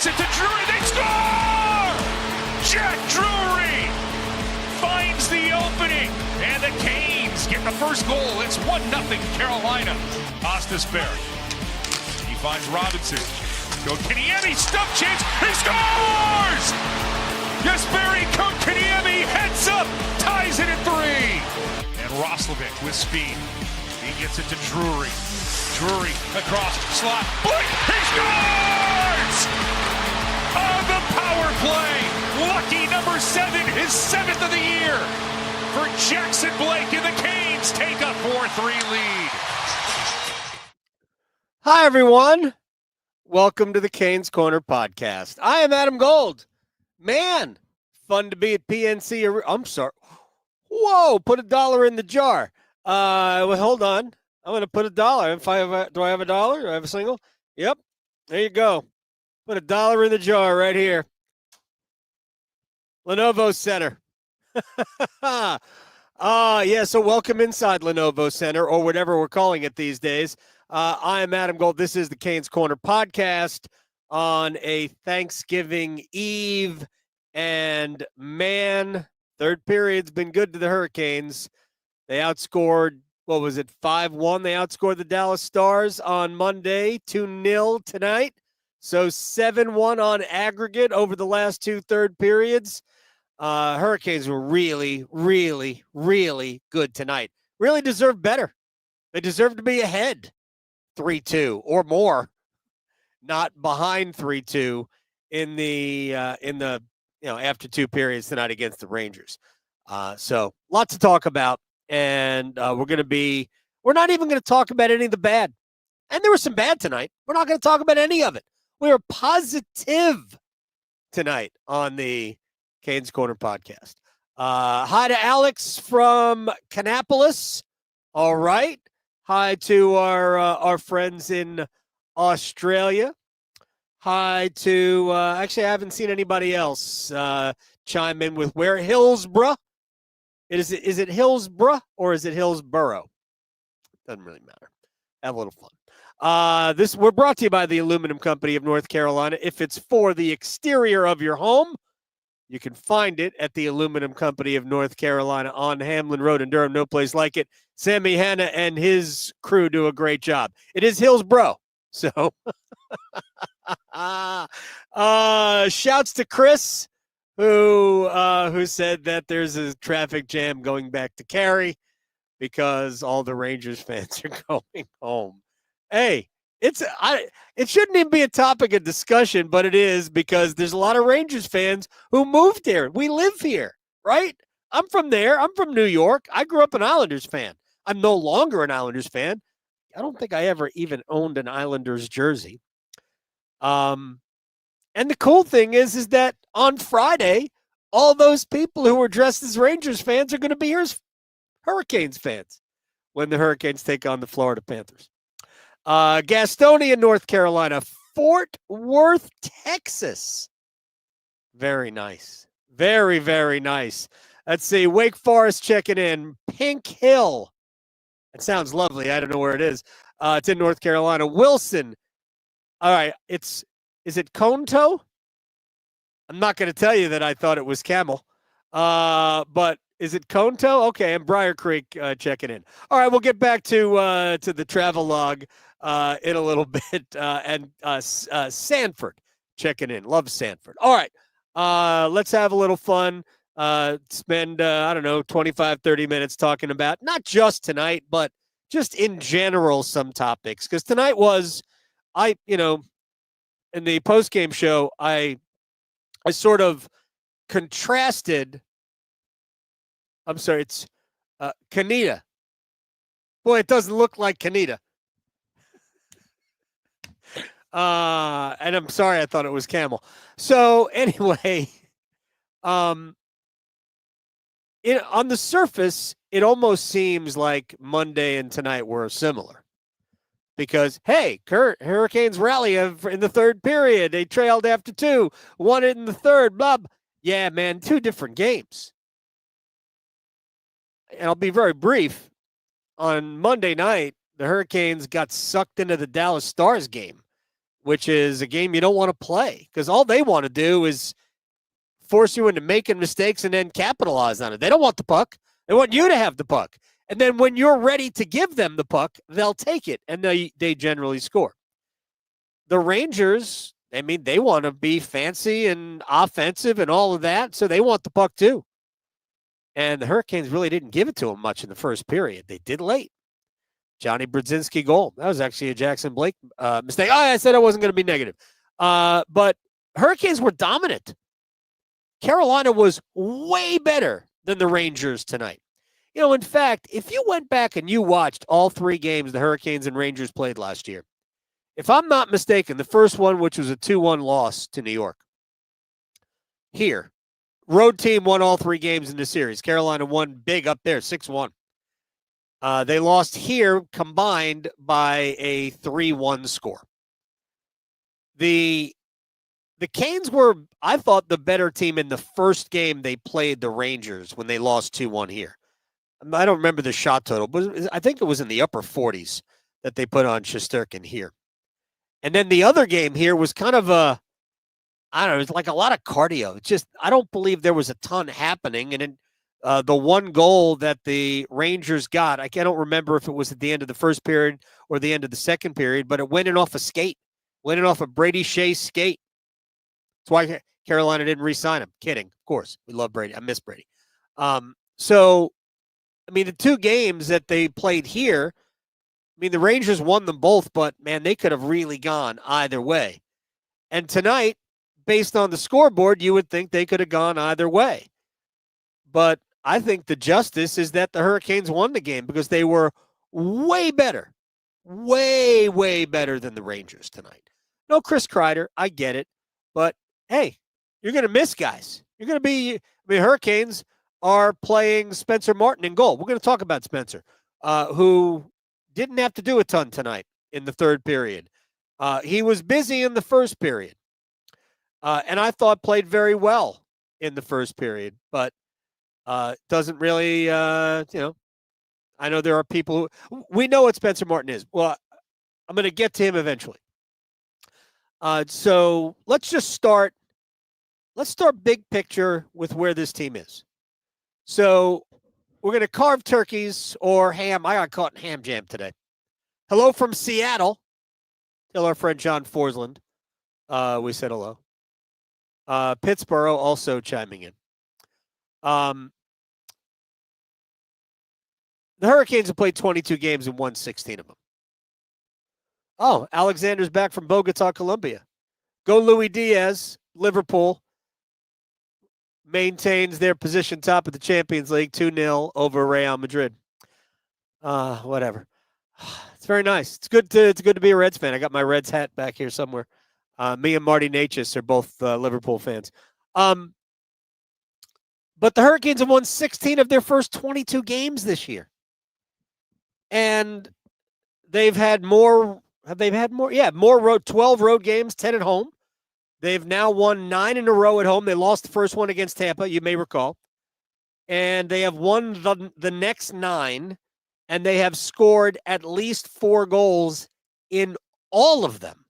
gets it to Drury. They score! Jack Drury finds the opening, and the Canes get the first goal. It's 1-0 Carolina. Jesperi. He finds Robinson. Kotkaniemi, stump chance. He scores! Jesperi Kotkaniemi heads up, ties it at 3. And Roslovic with speed. He gets it to Drury. Drury across, slot, blink, he scores! On the power play, lucky number 7, his 7th of the year. For Jackson Blake, and the Canes take a 4-3 lead. Hi, everyone. Welcome to the Canes Corner podcast. I am Adam Gold. Man, fun to be at PNC. I'm sorry. Whoa, put $1 in the jar. Well, hold on. I'm going to put $1. Do I have $1? Do I have a single? Yep. There you go. Put $1 in the jar right here. Lenovo Center. Yeah, so welcome inside Lenovo Center, or whatever we're calling it these days. I am Adam Gold. This is the Canes Corner podcast on a Thanksgiving Eve. And man, third period's been good to the Hurricanes. They outscored, 5-1? They outscored the Dallas Stars on Monday, 2-0 tonight. So 7-1 on aggregate over the last two third periods. Hurricanes were really, really, really good tonight. Really deserved better. They deserve to be ahead 3-2 or more, not behind 3-2 in the after two periods tonight against the Rangers. So lots to talk about, and we're not even going to talk about any of the bad. And there was some bad tonight. We're not going to talk about any of it. We are positive tonight on the Canes Corner podcast. Hi to Alex from Kannapolis. All right. Hi to our friends in Australia. Hi to actually, I haven't seen anybody else chime in with where Hillsborough. Is it Hillsborough or is it Hillsborough? Doesn't really matter. Have a little fun. We're brought to you by the Aluminum Company of North Carolina. If it's for the exterior of your home, you can find it at the Aluminum Company of North Carolina on Hamlin Road in Durham. No place like it. Sammy Hanna and his crew do a great job. It is Hillsborough. So shouts to Chris, who said that there's a traffic jam going back to Cary because all the Rangers fans are going home. Hey, it shouldn't even be a topic of discussion, but it is, because there's a lot of Rangers fans who moved here. We live here, right? I'm from there. I'm from New York. I grew up an Islanders fan. I'm no longer an Islanders fan. I don't think I ever even owned an Islanders jersey. And the cool thing is that on Friday, all those people who were dressed as Rangers fans are going to be here as Hurricanes fans when the Hurricanes take on the Florida Panthers. Gastonia, North Carolina, Fort Worth, Texas. Very nice. Very, very nice. Let's see. Wake Forest checking in. Pink Hill. It sounds lovely. I don't know where it is. It's in North Carolina. Wilson. All right. Is it Conto? I'm not going to tell you that I thought it was Camel. But is it Conto? Okay. And Briar Creek checking in. All right. We'll get back to the travel log in a little bit. And Sanford checking in. Love Sanford. All right. Let's have a little fun. Spend, 25, 30 minutes talking about not just tonight, but just in general, some topics. Because tonight was, in the post-game show, I sort of contrasted. I'm sorry, it's Kanita. Boy, it doesn't look like Kanita. And I'm sorry, I thought it was Camel. So anyway, on the surface, it almost seems like Monday and tonight were similar. Because, hey, Hurricanes rally in the third period. They trailed after 2, won it in the third, blah, blah. Yeah, man, 2 different games. And I'll be very brief. On Monday night, the Hurricanes got sucked into the Dallas Stars game which is a game you don't want to play because all they want to do is force you into making mistakes and then capitalize on it. They don't want the puck. They want you to have the puck. And then when you're ready to give them the puck, they'll take it, and they generally score. The Rangers, I mean, they want to be fancy and offensive and all of that, so they want the puck too. And the Hurricanes really didn't give it to them much in the first period. They did late. Johnny Brodzinski goal. That was actually a Jackson Blake mistake. Oh, I said I wasn't going to be negative. But Hurricanes were dominant. Carolina was way better than the Rangers tonight. You know, in fact, if you went back and you watched all 3 games the Hurricanes and Rangers played last year, if I'm not mistaken, the first one, which was a 2-1 loss to New York, here, road team won all 3 games in the series. Carolina won big up there, 6-1. They lost here combined by a 3-1 score. The Canes were, I thought, the better team in the first game they played the Rangers when they lost 2-1 here. I don't remember the shot total, but I think it was in the upper 40s that they put on Shesterkin here. And then the other game here was kind of I don't know, it was like a lot of cardio. It's just, I don't believe there was a ton happening. And then the one goal that the Rangers got, I don't remember if it was at the end of the first period or the end of the second period, but it went in off a skate, went in off a Brady Shea skate. That's why Carolina didn't re-sign him. Kidding, of course. We love Brady. I miss Brady. So, I mean, the 2 games that they played here, I mean, the Rangers won them both, but, man, they could have really gone either way. And tonight, based on the scoreboard, you would think they could have gone either way. But I think the justice is that the Hurricanes won the game because they were way better, way, way better than the Rangers tonight. No Chris Kreider, I get it. But, hey, you're going to miss guys. You're going to be, I mean, Hurricanes are playing Spencer Martin in goal. We're going to talk about Spencer, who didn't have to do a ton tonight in the third period. He was busy in the first period. And I thought played very well in the first period, but doesn't really, I know there are people we know what Spencer Martin is. Well, I'm going to get to him eventually. So let's start big picture with where this team is. So we're going to carve turkeys or ham. I got caught in ham jam today. Hello from Seattle. Tell our friend John Forsland we said hello. Pittsburgh also chiming in. The Hurricanes have played 22 games and won 16 of them. Oh, Alexander's back from Bogota, Colombia. Go Louis Diaz. Liverpool maintains their position top of the Champions League 2-0 over Real Madrid. Whatever. It's very nice. It's good to be a Reds fan. I got my Reds hat back here somewhere. Me and Marty Necas are both Liverpool fans. But the Hurricanes have won 16 of their first 22 games this year. And they've had more. Have they had more? Yeah, more 12 road games, 10 at home. They've now won 9 in a row at home. They lost the first one against Tampa, you may recall. And they have won the next 9, and they have scored at least 4 goals in all of them.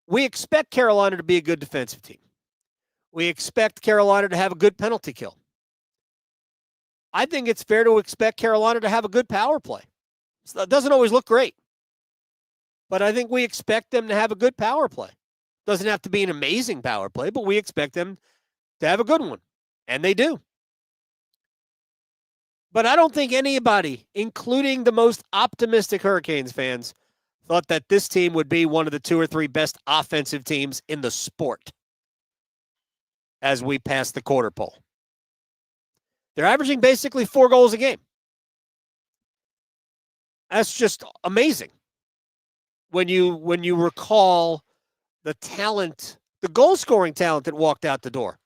We expect Carolina to be a good defensive team. We expect Carolina to have a good penalty kill. I think it's fair to expect Carolina to have a good power play. It doesn't always look great, but I think we expect them to have a good power play. Doesn't have to be an amazing power play, but we expect them to have a good one, and they do. But I don't think anybody, including the most optimistic Hurricanes fans, thought that this team would be one of the 2 or 3 best offensive teams in the sport as we pass the quarter pole. They're averaging basically 4 goals a game. That's just amazing. When you recall the talent, the goal-scoring talent that walked out the door.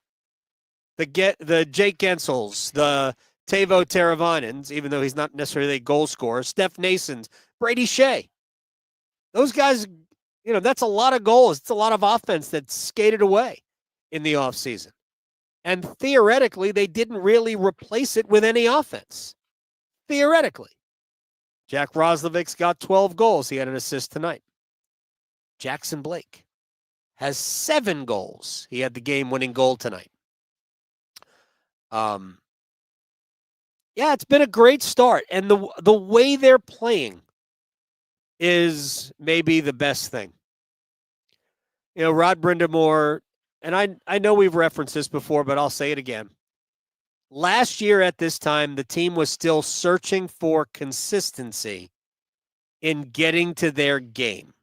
The Jake Guentzels, the Teuvo Teravainens, even though he's not necessarily a goal scorer, Steph Nasons, Brady Shea. Those guys, that's a lot of goals. It's a lot of offense that's skated away in the offseason. And theoretically, they didn't really replace it with any offense. Theoretically. Jack Roslovic's got 12 goals. He had an assist tonight. Jackson Blake has 7 goals. He had the game-winning goal tonight. Yeah, it's been a great start, and the way they're playing is maybe the best thing. Rod Brindamore, and I know we've referenced this before, but I'll say it again. Last year at this time, the team was still searching for consistency in getting to their game.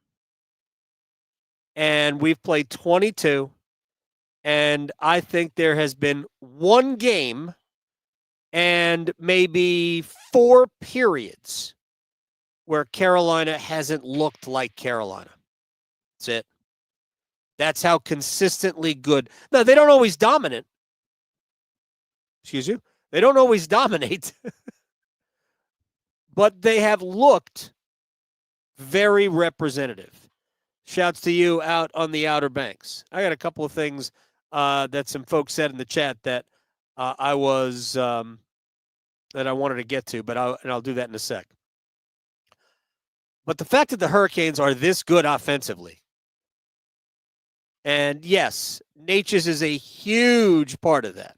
And we've played 22, and I think there has been one game and maybe 4 periods where Carolina hasn't looked like Carolina. That's it. That's how consistently good. Now, they don't always dominate. Excuse you. They don't always dominate. But they have looked very representative. Shouts to you out on the Outer Banks. I got a couple of things that some folks said in the chat that I was that I wanted to get to, but I'll do that in a sec. But the fact that the Hurricanes are this good offensively, and yes, Necas is a huge part of that,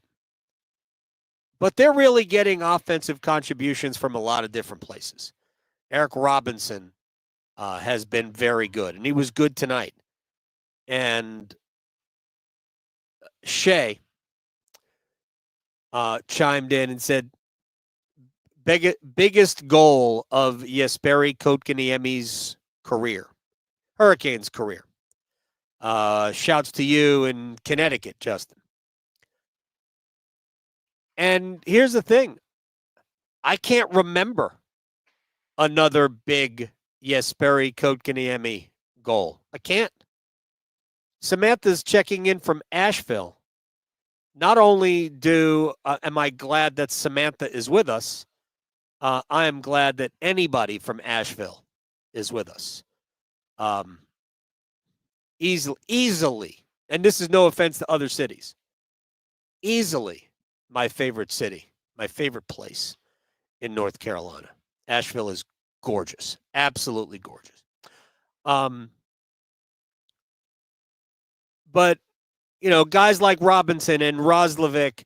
but they're really getting offensive contributions from a lot of different places. Eric Robinson has been very good, and he was good tonight. And Skjei chimed in and said, biggest goal of Jesperi Kotkaniemi's career, Hurricanes career. Shouts to you in Connecticut, Justin. And here's the thing. I can't remember another big Jesperi Kotkaniemi goal. I can't. Samantha's checking in from Asheville. Not only am I glad that Samantha is with us, I am glad that anybody from Asheville is with us. Easily, and this is no offense to other cities, easily my favorite city, my favorite place in North Carolina. Asheville is gorgeous, absolutely gorgeous. But, guys like Robinson and Roslovic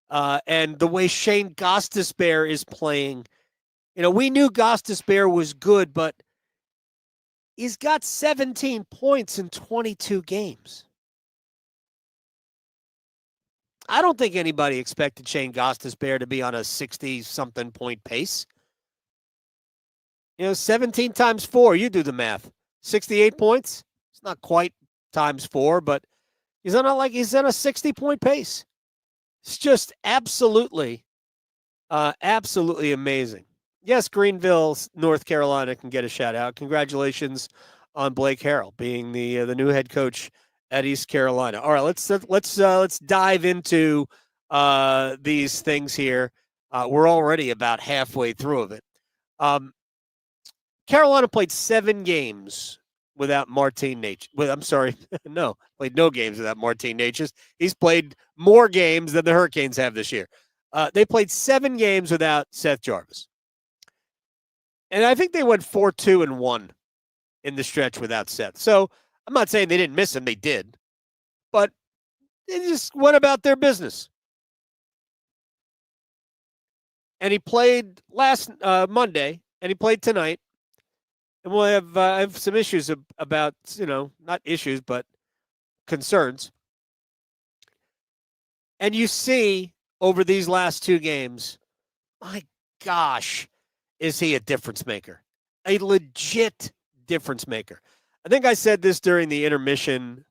and the way Shane Gostisbehere is playing, we knew Gostisbehere was good, but he's got 17 points in 22 games. I don't think anybody expected Shane Gostisbehere to be on a 60-something point pace. 17 times 4, you do the math. 68 points. It's not quite times 4, but he's on a 60-point pace. It's just absolutely amazing. Yes, Greenville, North Carolina can get a shout out. Congratulations on Blake Harrell being the new head coach at East Carolina. All right, let's dive into these things here. We're already about halfway through of it. Carolina played 7 games without Martin Necas. Played no games without Martin Necas. He's played more games than the Hurricanes have this year. They played 7 games without Seth Jarvis. And I think they went 4-2-1 in the stretch without Seth. So I'm not saying they didn't miss him. They did. But they just went about their business. And he played last Monday, and he played tonight. And we'll have I have some issues about, not issues, but concerns. And you see over these last 2 games, my gosh, is he a difference maker? A legit difference maker. I think I said this during the intermission.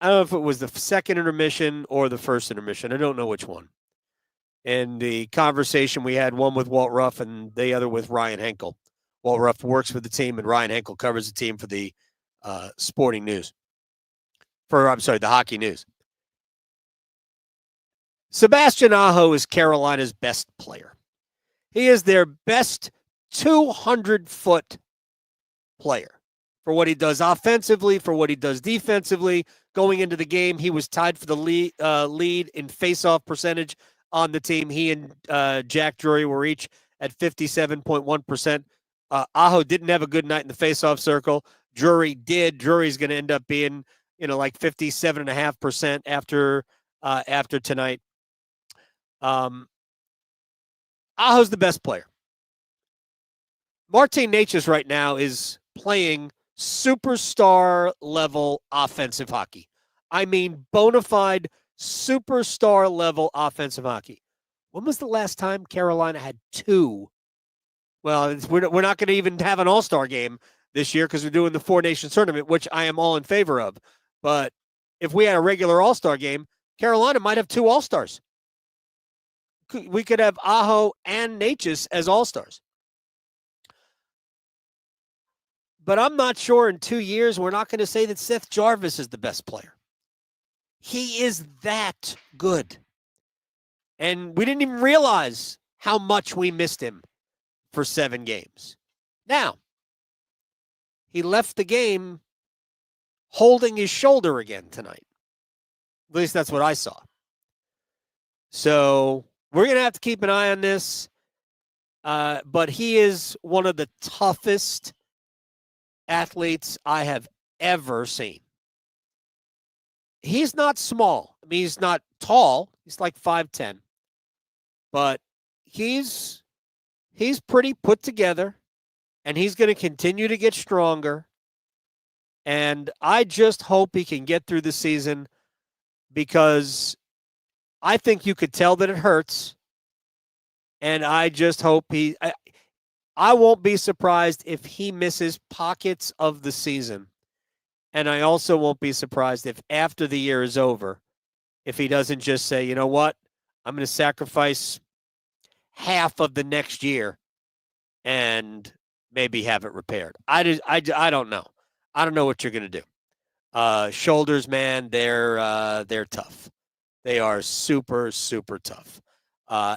I don't know if it was the second intermission or the first intermission. I don't know which one. And the conversation we had, one with Walt Ruff and the other with Ryan Henkel. Walt Ruff works for the team, and Ryan Henkel covers the team for the sporting news. The hockey news. Sebastian Aho is Carolina's best player. He is their best 200-foot player for what he does offensively, for what he does defensively. Going into the game, he was tied for the lead in face-off percentage on the team. He and Jack Drury were each at 57.1%. Aho didn't have a good night in the faceoff circle. Drury did. Drury's going to end up being, like 57.5% after tonight. Aho's the best player. Martin Necas right now is playing superstar level offensive hockey. I mean, bona fide superstar level offensive hockey. When was the last time Carolina had two? Well, we're not going to even have an all-star game this year because we're doing the Four Nations tournament, which I am all in favor of. But if we had a regular all-star game, Carolina might have two all-stars. We could have Aho and Necas as all-stars. But I'm not sure in 2 years we're not going to say that Seth Jarvis is the best player. He is that good. And we didn't even realize how much we missed him for 7 games. Now, he left the game holding his shoulder again tonight. At least that's what I saw. So we're going to have to keep an eye on this. But he is one of the toughest athletes I have ever seen. He's not small. I mean, he's not tall. He's like 5'10". But he's pretty put together, and he's going to continue to get stronger. And I just hope he can get through the season, because I think you could tell that it hurts. And I just hope I won't be surprised if he misses pockets of the season. And I also won't be surprised if after the year is over, if he doesn't just say, you know what, I'm going to sacrifice half of the next year and maybe have it repaired. I don't know. I don't know what you're going to do. Shoulders, man, they're tough. They are super, super tough.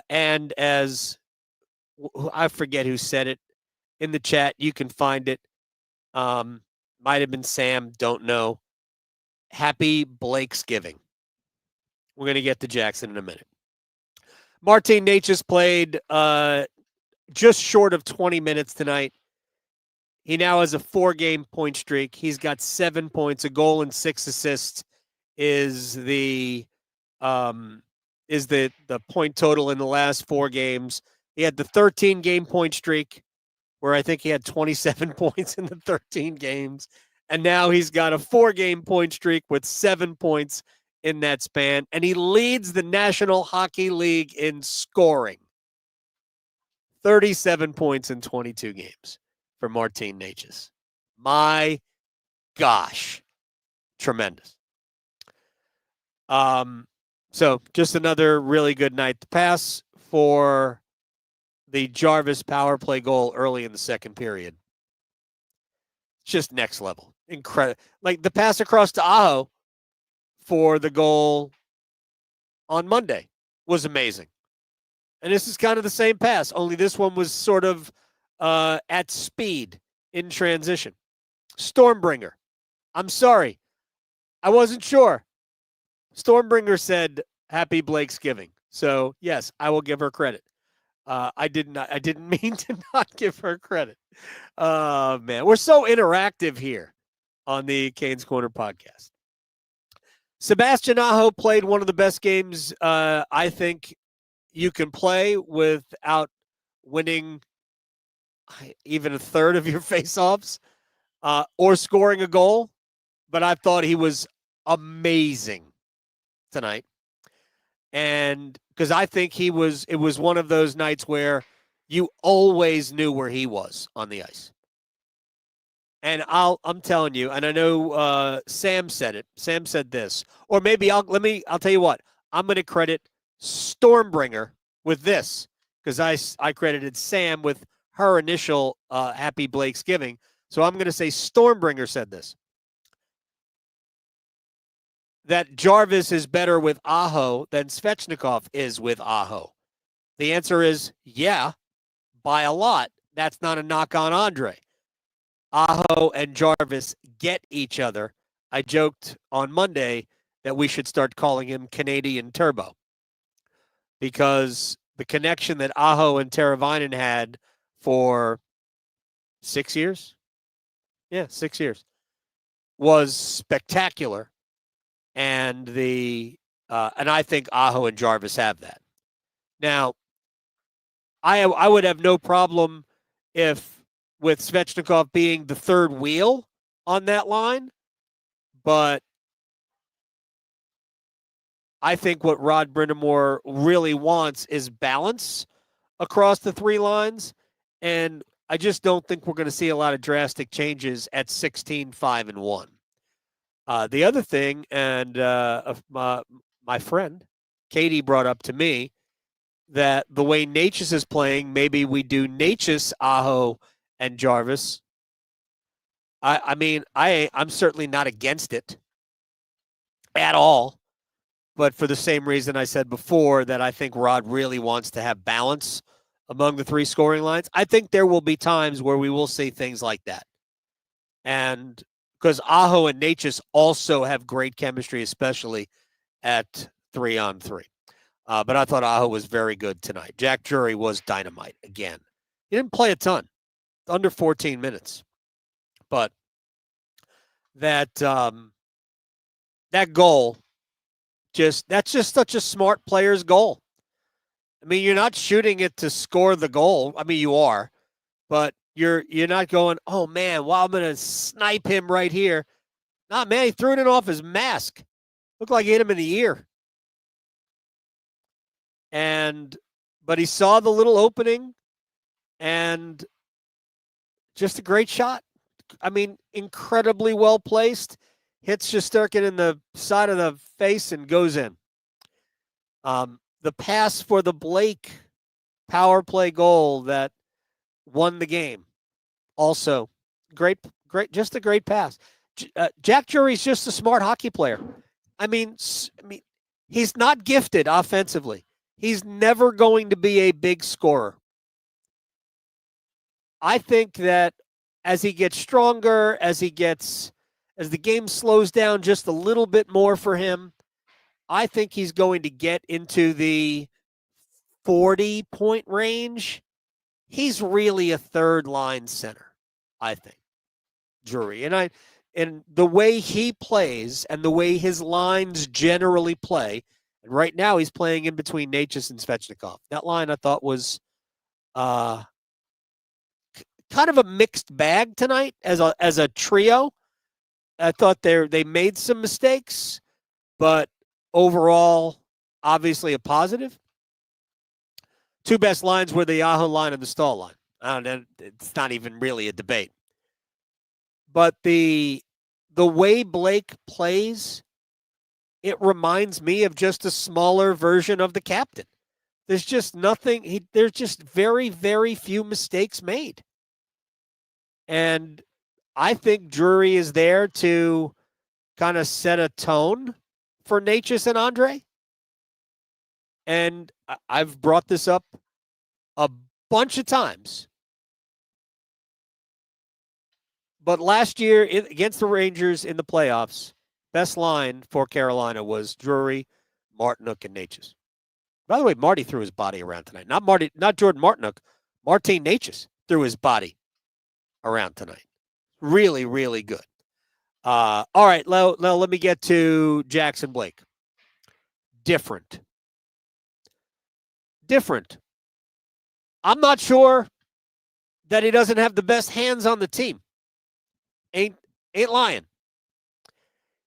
And as I forget who said it in the chat, you can find it. Might have been Sam, don't know. Happy Blakesgiving. We're going to get to Jackson in a minute. Martin Necas played just short of 20 minutes tonight. He now has a 4-game point streak. He's got 7 points, a goal, and 6 assists is the point total in the last 4 games. He had the 13-game point streak, where I think he had 27 points in the 13 games. And now he's got a 4-game point streak with 7 points in that span. And he leads the National Hockey League in scoring. 37 points in 22 games for Martin Necas. My gosh. Tremendous. So just another really good night to pass for the Jarvis power play goal early in the second period. Just next level. Incredible. Like the pass across to Aho for the goal on Monday was amazing. And this is kind of the same pass, only this one was sort of at speed in transition. Stormbringer. I'm sorry. I wasn't sure. Stormbringer said, happy Blakesgiving. So, yes, I will give her credit. I didn't mean to not give her credit. Man, we're so interactive here on the Canes Corner podcast. Sebastian Aho played one of the best games I think you can play without winning even a third of your faceoffs or scoring a goal. But I thought he was amazing tonight. And because I think it was one of those nights where you always knew where he was on the ice. And I'm telling you, and I know Sam said it. Sam said this, or maybe I'll tell you what. I'm going to credit Stormbringer with this, because I credited Sam with her initial happy Blakesgiving. So I'm going to say Stormbringer said this, that Jarvis is better with Aho than Svechnikov is with Aho. The answer is yeah, by a lot. That's not a knock on Andre. Aho and Jarvis get each other. I joked on Monday that we should start calling him Canadian Turbo, because the connection that Aho and Teravainen had for 6 years. Yeah, 6 years. Was spectacular. And and I think Aho and Jarvis have that. Now, I would have no problem if with Svechnikov being the third wheel on that line, but I think what Rod Brind'Amour really wants is balance across the three lines, and I just don't think we're going to see a lot of drastic changes at 16, 5, and 1. The other thing, and my friend Katie brought up to me that the way Necas is playing, maybe we do Necas, Aho, and Jarvis. I mean, I'm certainly not against it at all, but for the same reason I said before, that I think Rod really wants to have balance among the three scoring lines. I think there will be times where we will see things like that. And because Aho and Necas also have great chemistry, especially at 3-on-3. But I thought Aho was very good tonight. Jack Drury was dynamite again. He didn't play a ton, under 14 minutes. But that goal, that's just such a smart player's goal. I mean, you're not shooting it to score the goal. I mean, you are, but you're not going, oh man, well, I'm gonna snipe him right here. Nah, man, he threw it in off his mask. Looked like he hit him in the ear. But he saw the little opening, and just a great shot. I mean, incredibly well placed. Hits Shesterkin in the side of the face and goes in. The pass for the Blake power play goal that won the game. Also, great, just a great pass. Jack Drury's just a smart hockey player. I mean, he's not gifted offensively. He's never going to be a big scorer. I think that as he gets stronger, as the game slows down just a little bit more for him, I think he's going to get into the 40-point range. He's really a third-line center, I think, Drury. And the way he plays and the way his lines generally play, and right now he's playing in between Necas and Svechnikov. That line I thought was kind of a mixed bag tonight as a trio. I thought they made some mistakes, but overall, obviously a positive. Two best lines were the Aho line and the Staal line. It's not even really a debate. But the way Blake plays, it reminds me of just a smaller version of the captain. There's just nothing. There's just very, very few mistakes made. And I think Drury is there to kind of set a tone for Necas and Andre. And I've brought this up a bunch of times. But last year against the Rangers in the playoffs, best line for Carolina was Drury, Martinook, and Necas. By the way, Marty threw his body around tonight. Not Jordan Martinook. Martin Necas threw his body around tonight. Really, really good. All right, now let me get to Jackson Blake. Different. I'm not sure that he doesn't have the best hands on the team. Ain't lying.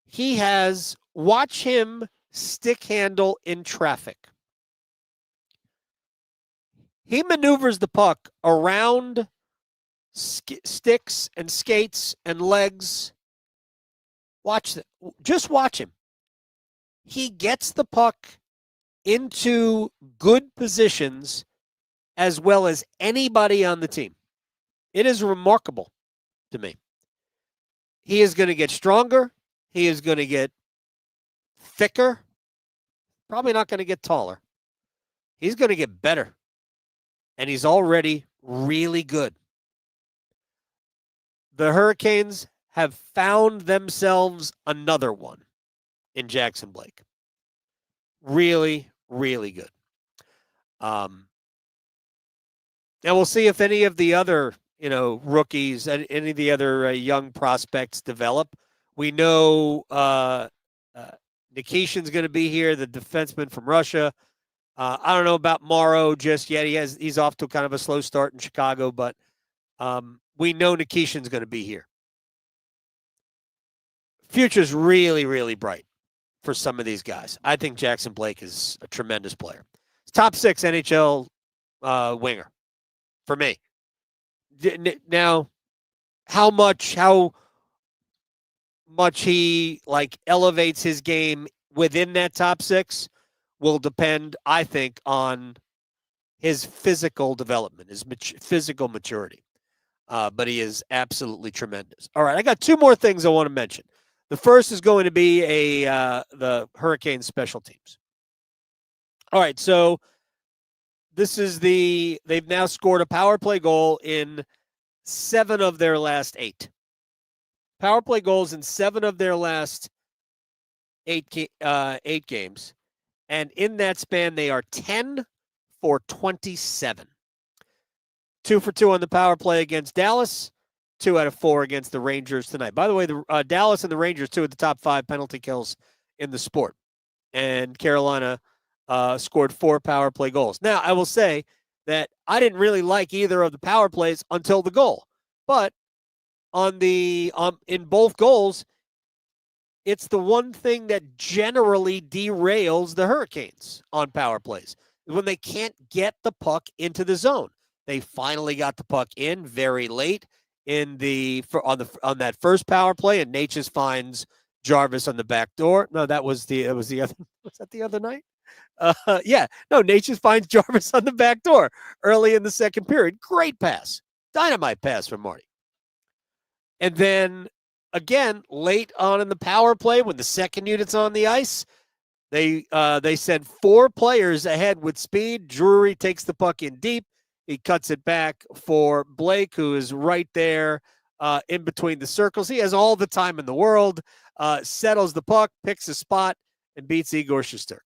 He has, watch him stick handle in traffic. He maneuvers the puck around sticks and skates and legs. Just watch him. He gets the puck into good positions as well as anybody on the team. It is remarkable to me. He is going to get stronger. He is going to get thicker. Probably not going to get taller. He's going to get better. And he's already really good. The Hurricanes have found themselves another one in Jackson Blake. Really, really good. And we'll see if any of the other, rookies and any of the other young prospects develop. We know Nikishin's going to be here, the defenseman from Russia. I don't know about Morrow just yet. He's off to kind of a slow start in Chicago, but we know Nikishin's going to be here. Future's really, really bright for some of these guys. I think Jackson Blake is a tremendous player. Top 6 NHL winger for me. Now, how much he elevates his game within that top 6 will depend, I think, on his physical development, his physical maturity. But he is absolutely tremendous. All right, I got 2 more things I want to mention. The first is going to be the Hurricanes special teams. All right, so they've now scored a power play goal in 7 of their last 8. Power play goals in 7 of their last 8 games. And in that span, they are 10 for 27. 2 for 2 on the power play against Dallas. 2 out of 4 against the Rangers tonight. By the way, the Dallas and the Rangers, 2 of the top 5 penalty kills in the sport. And Carolina scored 4 power play goals. Now, I will say that I didn't really like either of the power plays until the goal. But in both goals, it's the one thing that generally derails the Hurricanes on power plays when they can't get the puck into the zone. They finally got the puck in very late on that first power play, and Necas finds Jarvis on the back door. No, that was the other. Was that the other night? Necas finds Jarvis on the back door early in the second period. Great pass, dynamite pass from Marty. And then again, late on in the power play, when the second unit's on the ice, they send 4 players ahead with speed. Drury takes the puck in deep. He cuts it back for Blake, who is right there in between the circles. He has all the time in the world, settles the puck, picks a spot, and beats Igor Shesterkin.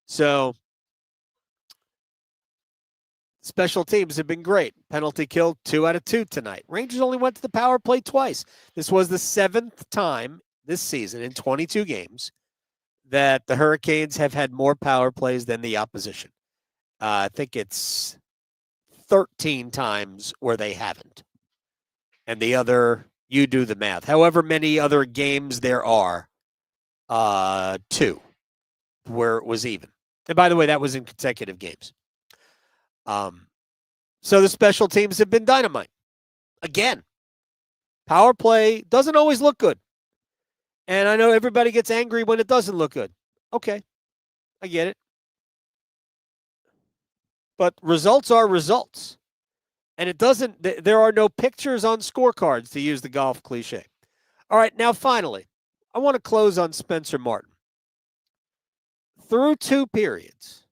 So special teams have been great. Penalty kill 2 out of 2 tonight. Rangers only went to the power play twice. This was the 7th time this season in 22 games that the Hurricanes have had more power plays than the opposition. I think it's 13 times where they haven't. And the other, you do the math. However many other games there are, 2 where it was even. And by the way, that was in consecutive games. So the special teams have been dynamite. Again, power play doesn't always look good. And I know everybody gets angry when it doesn't look good. Okay, I get it. But results are results. And there are no pictures on scorecards, to use the golf cliche. All right, now finally, I want to close on Spencer Martin. Through 2 periods,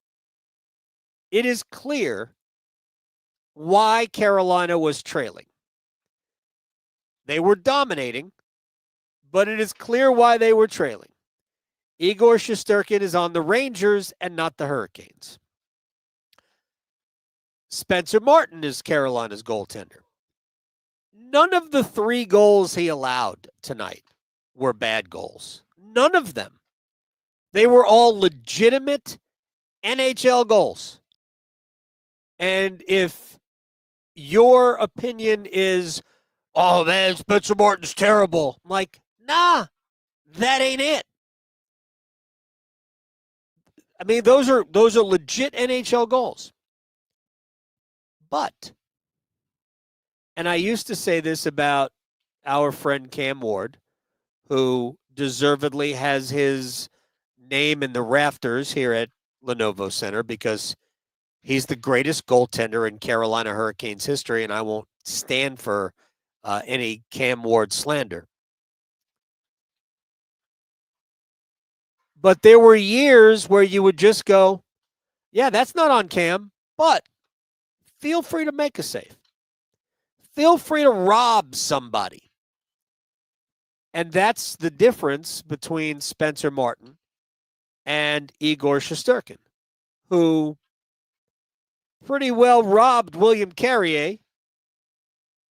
it is clear why Carolina was trailing. They were dominating, but it is clear why they were trailing. Igor Shesterkin is on the Rangers and not the Hurricanes. Spencer Martin is Carolina's goaltender. None of the 3 goals he allowed tonight were bad goals. None of them. They were all legitimate NHL goals. And if your opinion is, oh man, Spencer Martin's terrible, I'm like, nah, that ain't it. I mean, those are legit NHL goals. But, and I used to say this about our friend Cam Ward, who deservedly has his name in the rafters here at Lenovo Center because he's the greatest goaltender in Carolina Hurricanes history, and I won't stand for any Cam Ward slander. But there were years where you would just go, yeah, that's not on Cam, but feel free to make a save. Feel free to rob somebody. And that's the difference between Spencer Martin and Igor Shesterkin, who pretty well robbed William Carrier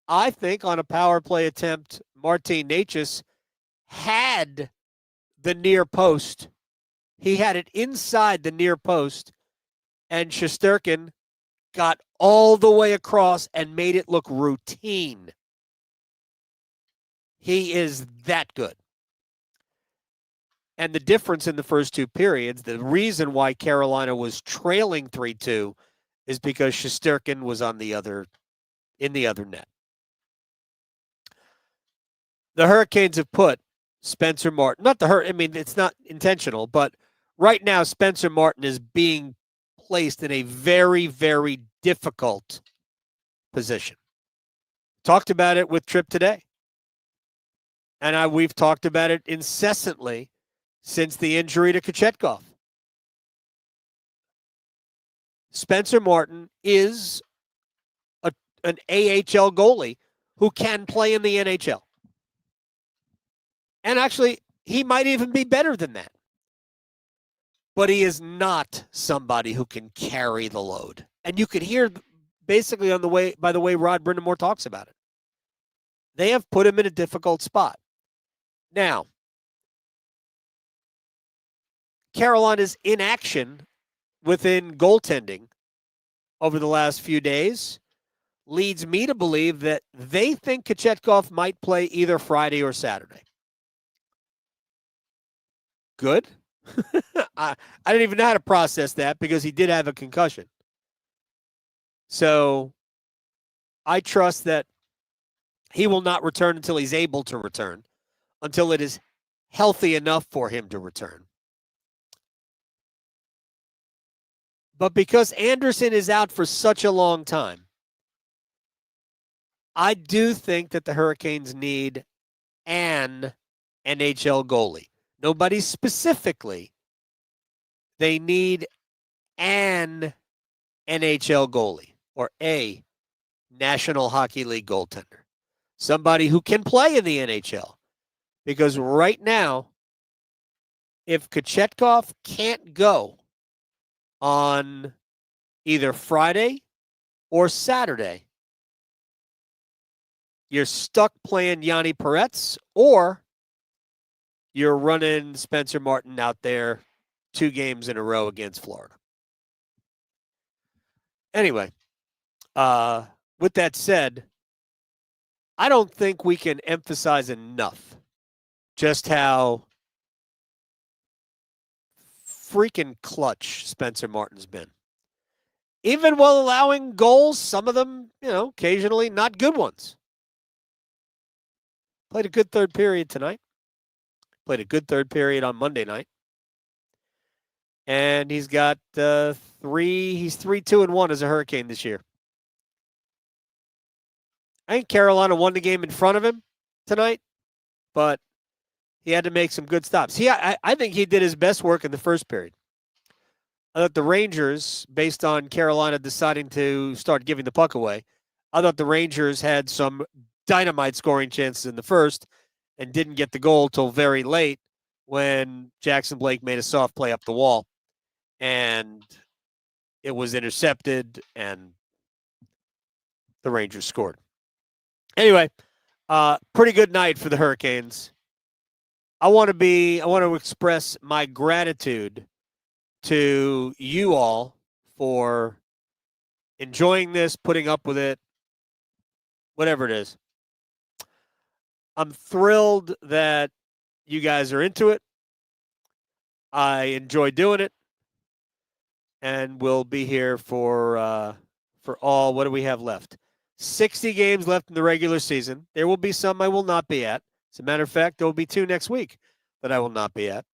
I think on a power play attempt, Martin Necas had the near post. He had it inside the near post, and Shesterkin got all the way across and made it look routine. He is that good. And the difference in the first two periods, the reason why Carolina was trailing 3-2 is because Shesterkin was in the other net. The Hurricanes have put Spencer Martin, it's not intentional, but right now Spencer Martin is being placed in a very, very difficult position. Talked about it with Tripp today. And we've talked about it incessantly since the injury to Kochetkov. Spencer Martin is an AHL goalie who can play in the NHL. And actually, he might even be better than that. But he is not somebody who can carry the load. And you could hear basically by the way Rod Brindamore talks about it. They have put him in a difficult spot. Now, Carolina's inaction within goaltending over the last few days leads me to believe that they think Kochetkov might play either Friday or Saturday. Good. I didn't even know how to process that because he did have a concussion. So I trust that he will not return until he's able to return, until it is healthy enough for him to return. But because Anderson is out for such a long time, I do think that the Hurricanes need an NHL goalie. Nobody specifically. They need an NHL goalie or a National Hockey League goaltender. Somebody who can play in the NHL. Because right now, if Kochetkov can't go on either Friday or Saturday, you're stuck playing Yanni Peretz, or you're running Spencer Martin out there 2 games in a row against Florida. Anyway, with that said, I don't think we can emphasize enough just how freaking clutch Spencer Martin's been. Even while allowing goals, some of them, occasionally not good ones. Played a good third period tonight. Played a good third period on Monday night. And he's got he's 3-2-1 as a Hurricane this year. I think Carolina won the game in front of him tonight, but he had to make some good stops. I think he did his best work in the first period. I thought the Rangers, based on Carolina deciding to start giving the puck away, I thought the Rangers had some dynamite scoring chances in the first and didn't get the goal till very late when Jackson Blake made a soft play up the wall. And it was intercepted, and the Rangers scored. Anyway, pretty good night for the Hurricanes. I want to express my gratitude to you all for enjoying this, putting up with it, whatever it is. I'm thrilled that you guys are into it. I enjoy doing it. And we'll be here for all, what do we have left? 60 games left in the regular season. There will be some I will not be at. As a matter of fact, there will be 2 next week that I will not be at.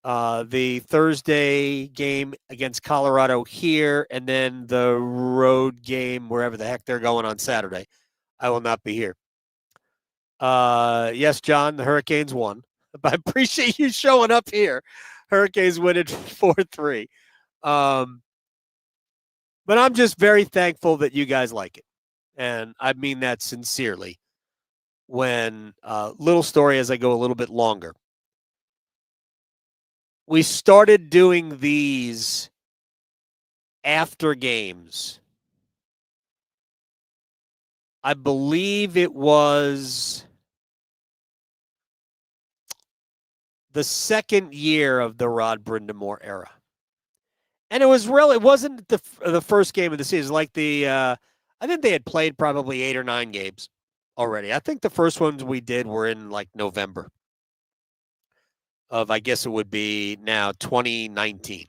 The Thursday game against Colorado here, and then the road game wherever the heck they're going on Saturday. I will not be here. Yes, John, the Hurricanes won. But I appreciate you showing up here. Hurricanes win it 4-3. But I'm just very thankful that you guys like it. And I mean that sincerely. When little story as I go a little bit longer. We started doing these after games I believe it was the second year of the Rod Brindamore era. And it wasn't the first game of the season. Like I think they had played probably 8 or 9 games already. I think the first ones we did were in like November of, I guess it would be now 2019.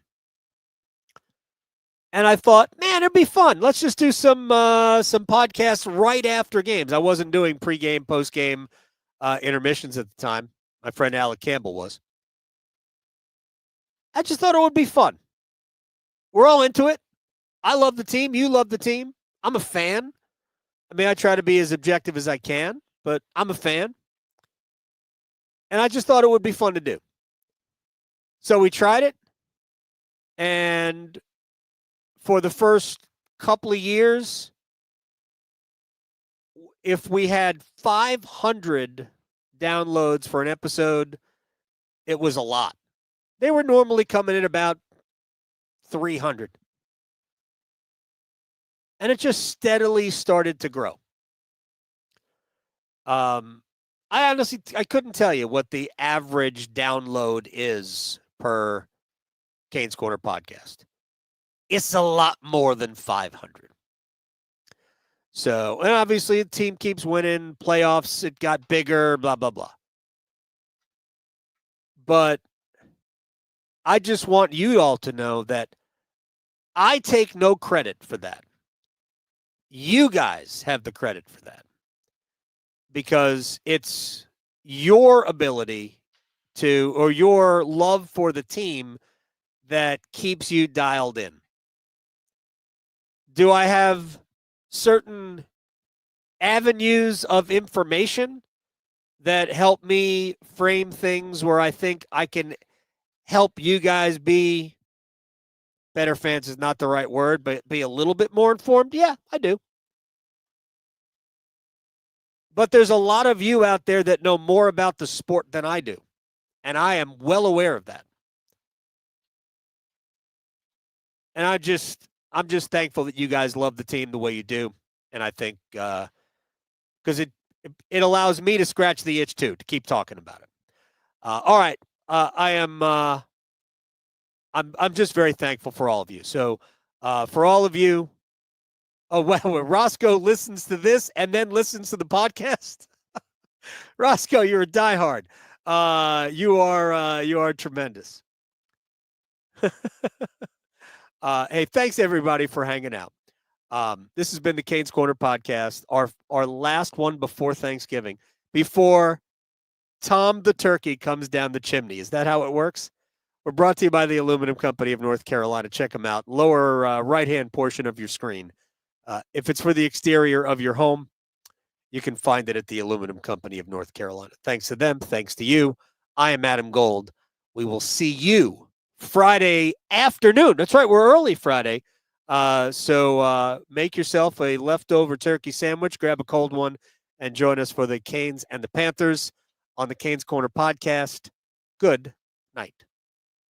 And I thought, man, it'd be fun. Let's just do some podcasts right after games. I wasn't doing pregame, postgame intermissions at the time. My friend Alec Campbell was. I just thought it would be fun. We're all into it. I love the team. You love the team. I'm a fan. I mean, I try to be as objective as I can, but I'm a fan. And I just thought it would be fun to do. So we tried it. And for the first couple of years, if we had 500 downloads for an episode, it was a lot. They were normally coming in about 300. And it just steadily started to grow. I couldn't tell you what the average download is per Canes Corner podcast. It's a lot more than 500. So, and obviously the team keeps winning, playoffs, it got bigger, blah, blah, blah. But I just want you all to know that I take no credit for that. You guys have the credit for that. Because it's your ability or your love for the team that keeps you dialed in. Do I have certain avenues of information that help me frame things where I think I can help you guys be better fans is not the right word, but be a little bit more informed? Yeah, I do. But there's a lot of you out there that know more about the sport than I do. And I am well aware of that. And I'm just thankful that you guys love the team the way you do. And I think because it allows me to scratch the itch too, to keep talking about it. All right. I'm just very thankful for all of you. So for all of you, oh, well, Roscoe listens to this and then listens to the podcast. Roscoe, you're a diehard. You are tremendous. Hey, thanks everybody for hanging out. This has been the Canes Corner podcast, our last one before Thanksgiving, before Tom the Turkey comes down the chimney. Is that how it works? We're brought to you by the Aluminum Company of North Carolina. Check them out. Lower right-hand portion of your screen. If it's for the exterior of your home, you can find it at the Aluminum Company of North Carolina. Thanks to them. Thanks to you. I am Adam Gold. We will see you Friday afternoon. That's right. We're early Friday. So make yourself a leftover turkey sandwich, grab a cold one, and join us for the Canes and the Panthers on the Canes Corner podcast. Good night.